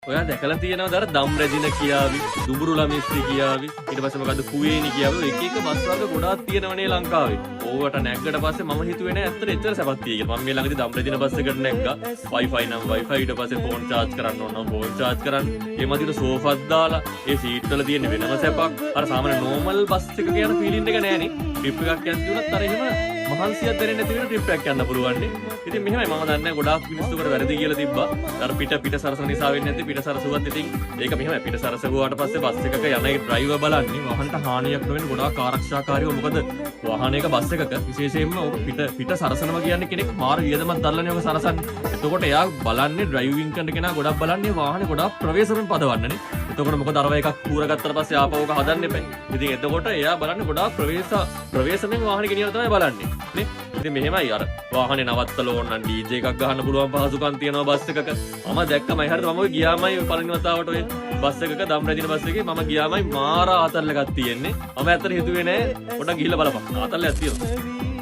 ඔයා දැකලා තියෙනවද අර දම් රැජින කියාවි, දුඹුරු ළමිස්ත්‍රි කියාවි, ඊට පස්සේ මොකද්ද කුවේනි කියාවි, එක එක බස් වර්ග ගොඩාක් තියෙනවනේ ලංකාවේ. ඕවට නැග්ගට පස්සේ මම හිතුවේ නෑ ඇත්තට එච්චර සැපක් තියෙයි කියලා. මම මේ ළඟදී දම් රැජින බස් එකට නැග්ගා. Wi-Fi නම් Wi-Fi, ඊට පස්සේ ෆෝන් charge කරන්න ඕන නම් ෆෝන් charge කරන්න. ඒ මැදිට සෝෆාත් දාලා, ඒ සීට් වල තියෙන වෙනම සැපක්. අර සාමාන්‍ය normal බස් එකක යන ෆීලින් එක නෑනේ. ට්‍රිප් එකක් යන්න තියුණත් අර එහෙම මහන්සියක් දැනෙන්නේ නැති වෙන ට්‍රිප් එකක් යන්න පුළුවන් නේ. ඉතින් මෙහෙමයි මම දන්නේ ගොඩාක් මිනිස්සු කට වැරදි කියලා තිබ්බා. අර පිට සරසන නිසා වෙන්නේ නැති පිට සරසුවත් ඉතින් ඒක මෙහෙමයි පිට සරසුවාට පස්සේ බස් එකක යන ඒ ඩ්‍රයිවර් බලන්නේ වාහනට හානියක් නොවෙන ගොඩාක් ආරක්ෂාකාරීව. මොකද වාහනයක බස් එකක විශේෂයෙන්ම ඔක පිට සරසනවා කියන්නේ කෙනෙක් මාර වියදමක් දැල්ලානේ ඔක සරසන්නේ. එතකොට එයා බලන්නේ ඩ්‍රයිවිං කරන කෙනා ගොඩක් බලන්නේ වාහනේ ගොඩාක් ප්‍රවේශමෙන් පදවන්නනේ. එතකොට මොකද අරව එකක් කූරගත්තට පස්සේ ආපහු ඔක හදන්න එපා. ඉතින් එතකොට එයා බලන්නේ ගොඩාක් ප්‍රවේශමෙන් වාහනේ ගෙනියලා තමයි බලන්නේ නේ. ඉතින් මෙහෙමයි අර වාහනේ නවත්තලා ඕන නම් DJ එකක් ගහන්න පුළුවන් පහසුකම් තියෙනවා බස් එකක. මම දැක්කමයි හරියට මම ගියාමයි පළවෙනි වතාවට ඔය බස් එකක දම් රැජින බස් එකේ මම ගියාමයි මාර ආතල් එකක් තියෙන්නේ. මම ඇත්තට හිතුවේ නෑ පොඩ්ඩක් ගිහිල්ලා බලපන්. ආතල්යක් තියෙනවා.